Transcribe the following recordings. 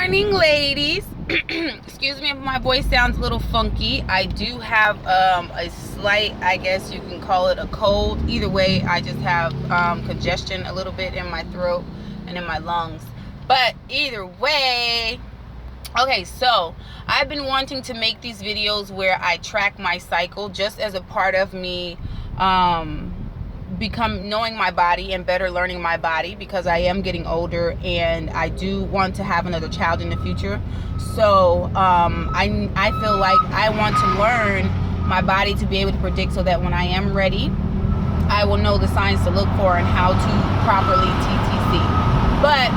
morning, ladies. Excuse me if my voice sounds a little funky. I do have a slight, I guess you can call it a cold. Either way, I just have congestion a little bit in my throat and in my lungs. But either way, okay, so I've been wanting to make these videos where I track my cycle just as a part of me knowing my body and better learning my body, because I am getting older and I do want to have another child in the future. So I feel like I want to learn my body to be able to predict, so that when I am ready, I will know the signs to look for and how to properly TTC. But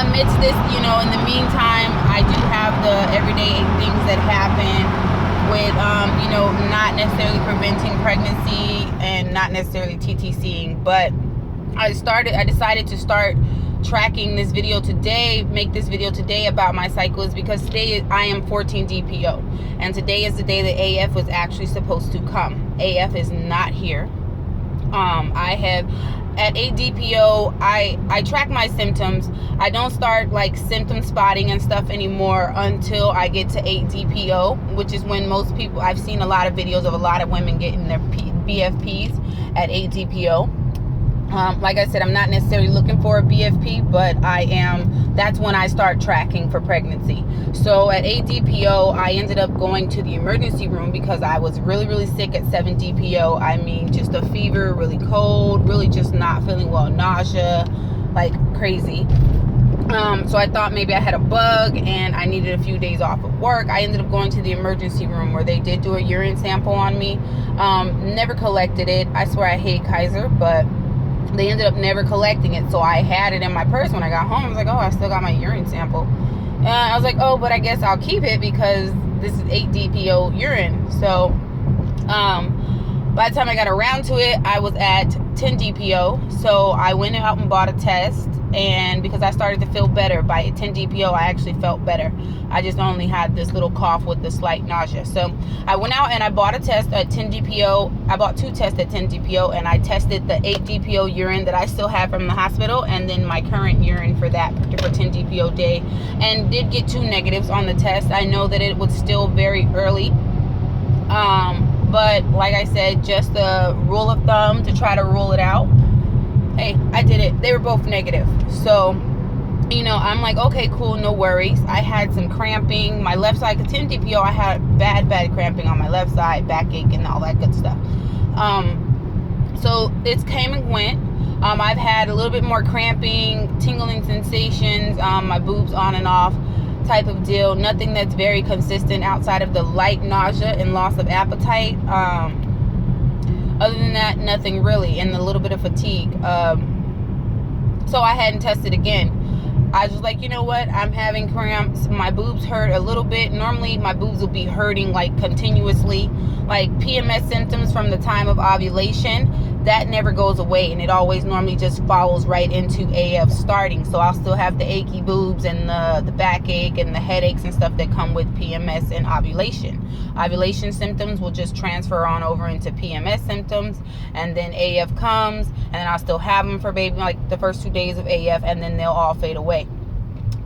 amidst this, in the meantime, I do have the everyday things that happen with, not necessarily preventing pregnancy and not necessarily TTCing. But I decided to start tracking this video today, make this video today about my cycles, because today I am 14 DPO. And today is the day that AF was actually supposed to come. AF is not here. I have... At 8 DPO, I track my symptoms. I don't start like symptom spotting and stuff anymore until I get to 8 DPO, which is when most people, I've seen a lot of videos of a lot of women getting their BFPs at 8 DPO. Like I said, I'm not necessarily looking for a BFP, but that's when I start tracking for pregnancy. So at 8 DPO, I ended up going to the emergency room because I was really, really sick at 7 DPO. I mean, just a fever, really cold, really just not feeling well, nausea, like crazy. So I thought maybe I had a bug and I needed a few days off of work. I ended up going to the emergency room where they did do a urine sample on me. Never collected it. I swear I hate Kaiser, but they ended up never collecting it. So I had it in my purse when I got home. I was like, oh, I still got my urine sample. And I was like, oh, but I guess I'll keep it because this is 8 DPO urine. So by the time I got around to it, I was at 10 DPO. So I went out and bought a test. And because I started to feel better by 10 DPO, I actually felt better. I just only had this little cough with the slight nausea. So I went out and I bought a test at 10 DPO. I bought 2 tests at 10 DPO, and I tested the 8 DPO urine that I still have from the hospital, and then my current urine for 10 DPO day, and did get 2 negatives on the test. I know that it was still very early. But like I said, just a rule of thumb to try to rule it out. Hey, I did it. They were both negative. So, I'm like, okay, cool, no worries. I had some cramping. My left side, 10 DPO, I had bad cramping on my left side, backache and all that good stuff. So it came and went. I've had a little bit more cramping, tingling sensations, my boobs on and off type of deal. Nothing that's very consistent outside of the light nausea and loss of appetite. Other than that, nothing really, and a little bit of fatigue. So I hadn't tested again. I was like, you know what? I'm having cramps. My boobs hurt a little bit. Normally, my boobs will be hurting like continuously. Like PMS symptoms from the time of ovulation, that never goes away, and it always normally just follows right into AF starting. So I'll still have the achy boobs and the backache and the headaches and stuff that come with PMS and ovulation. Ovulation symptoms will just transfer on over into PMS symptoms, and then AF comes, and then I'll still have them for maybe like the first 2 days of AF, and then they'll all fade away.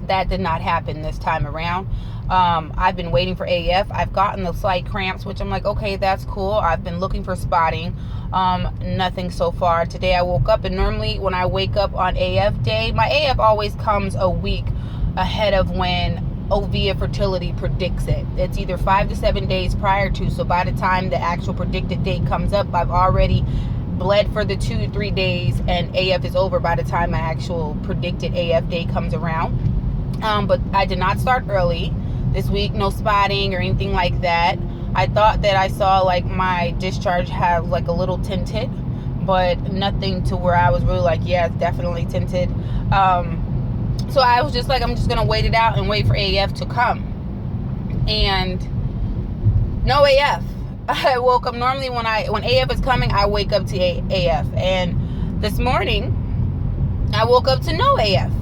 That did not happen this time around. I've been waiting for AF. I've gotten the slight cramps, which I'm like, okay, that's cool. I've been looking for spotting. Nothing so far. Today I woke up, and normally when I wake up on AF day, my AF always comes a week ahead of when Ovia Fertility predicts it. It's either 5 to 7 days prior to. So by the time the actual predicted date comes up, I've already bled for the 2 to 3 days, and AF is over by the time my actual predicted AF day comes around. But I did not start early this week, no spotting or anything like that. I thought that I saw like my discharge have like a little tinted, but nothing to where I was really like, yeah, it's definitely tinted. So I was just like, I'm just gonna wait it out and wait for AF to come, and no AF. I woke up, normally when AF is coming, I wake up to AF, and this morning I woke up to no AF.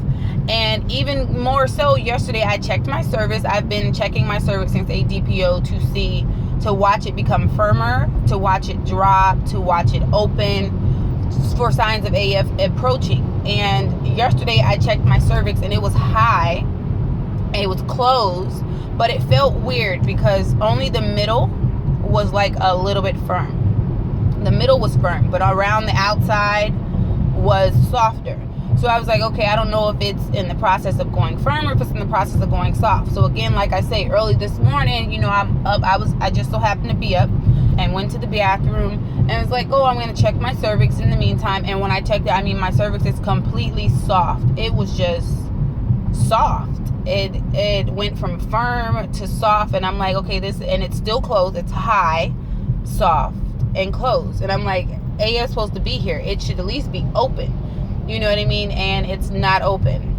And even more so, yesterday I checked my cervix. I've been checking my cervix since 8 DPO to watch it become firmer, to watch it drop, to watch it open for signs of AF approaching. And yesterday I checked my cervix and it was high It was closed, but it felt weird because only the middle was like a little bit firm. The middle was firm, but around the outside was softer. So I was like, okay, I don't know if it's in the process of going firm or if it's in the process of going soft. So again, like I say, early this morning, you know, I'm up. I just so happened to be up and went to the bathroom and was like, oh, I'm going to check my cervix in the meantime. And when I checked it, I mean, my cervix is completely soft. It was just soft. It went from firm to soft, and I'm like, okay, and it's still closed. It's high, soft, and closed. And I'm like, AF's supposed to be here. It should at least be open. You know what I mean? And it's not open.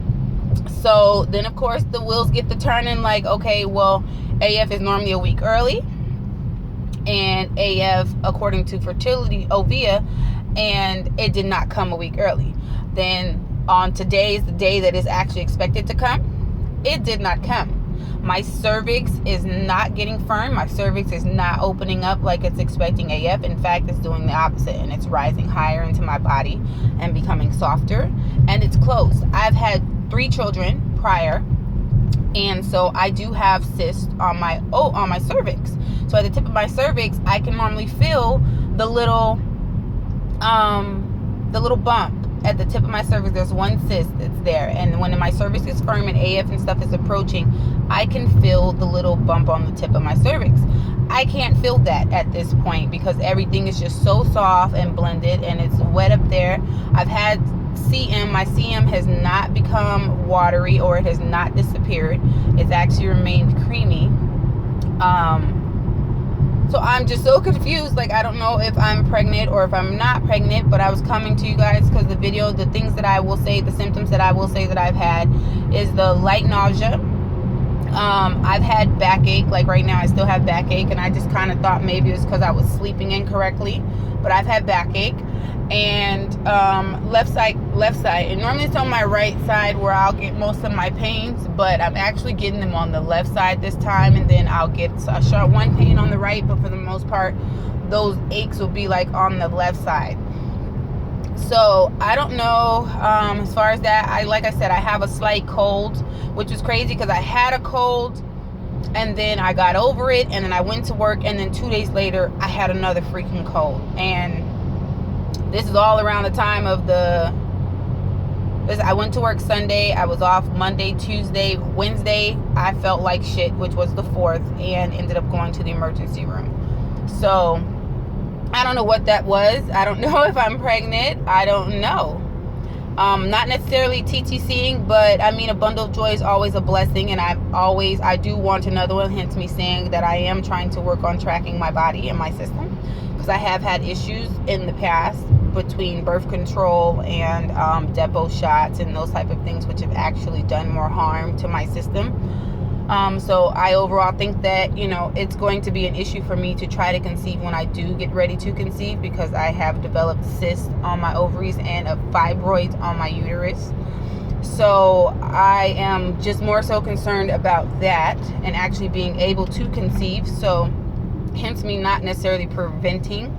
So then, of course, the wheels get to turning like, okay, well, AF is normally a week early. And AF, according to fertility, Ovia, and it did not come a week early. Then on today's the day that is actually expected to come, it did not come. My cervix is not getting firm. My cervix is not opening up like it's expecting AF. In fact, it's doing the opposite, and it's rising higher into my body and becoming softer, and it's closed. I've had 3 children prior, and so I do have cysts on my cervix. So at the tip of my cervix, I can normally feel the little bump. At the tip of my cervix, there's one cyst that's there, and when my cervix is firm and AF and stuff is approaching, I can feel the little bump on the tip of my cervix. I can't feel that at this point because everything is just so soft and blended, and it's wet up there. I've had CM. My CM has not become watery, or it has not disappeared. It's actually remained creamy. So I'm just so confused. Like, I don't know if I'm pregnant or if I'm not pregnant, but I was coming to you guys because the things that I will say, the symptoms that I will say that I've had is the light nausea. I've had backache. Like right now I still have backache, and I just kind of thought maybe it was because I was sleeping incorrectly, but I've had backache. And left side, and normally it's on my right side where I'll get most of my pains, but I'm actually getting them on the left side this time, and then I'll get a sharp one pain on the right, but for the most part those aches will be like on the left side. So I don't know. As far as that, like I said, I have a slight cold, which was crazy because I had a cold and then I got over it, and then I went to work, and then 2 days later I had another freaking cold. And this is all around the time of I went to work Sunday. I was off Monday, Tuesday, Wednesday. I felt like shit, which was the 4th, and ended up going to the emergency room. So I don't know what that was. I don't know if I'm pregnant. I don't know. Not necessarily TTCing, but I mean, a bundle of joy is always a blessing, and I do want another one, hence me saying that I am trying to work on tracking my body and my system, because I have had issues in the past between birth control and depot shots and those type of things, which have actually done more harm to my system. So I overall think that, you know, it's going to be an issue for me to try to conceive when I do get ready to conceive, because I have developed cysts on my ovaries and a fibroid on my uterus. So I am just more so concerned about that and actually being able to conceive. So hence me not necessarily preventing,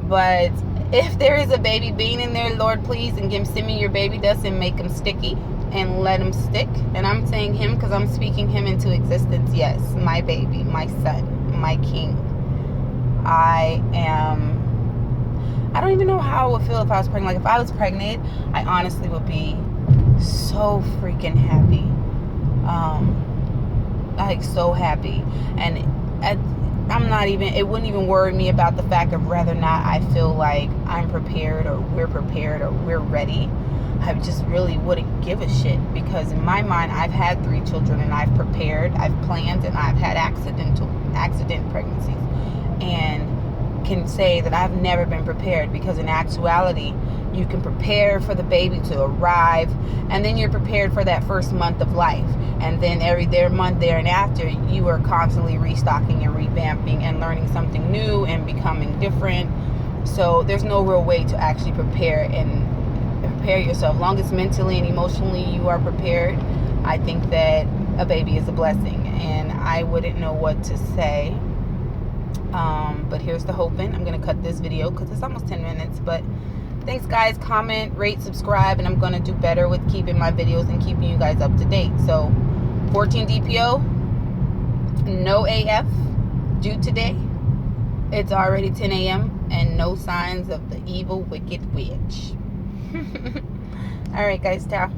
but if there is a baby being in there, Lord, please, and send me your baby dust and make them sticky and let them stick. And I'm saying him because I'm speaking him into existence. Yes, my baby, my son, my king. I don't even know how I would feel if I was pregnant. Like, if I was pregnant, I honestly would be so freaking happy. Like, so happy. And it wouldn't even worry me about the fact of whether or not I feel like I'm prepared or we're ready. I just really wouldn't give a shit, because in my mind, I've had 3 children, and I've prepared, I've planned, and I've had accident pregnancies, and can say that I've never been prepared, because in actuality, you can prepare for the baby to arrive, and then you're prepared for that first month of life, and then every month there and after, you are constantly restocking and revamping and learning something new and becoming different. So there's no real way to actually prepare yourself. Long as mentally and emotionally you are prepared, I think that a baby is a blessing, and I wouldn't know what to say. But here's the hoping. I'm gonna cut this video because it's almost 10 minutes, but thanks guys. Comment, rate, subscribe, and I'm gonna do better with keeping my videos and keeping you guys up to date. So 14 DPO, no AF due today. It's already 10 a.m. and no signs of the evil, wicked witch. All right, guys, ciao.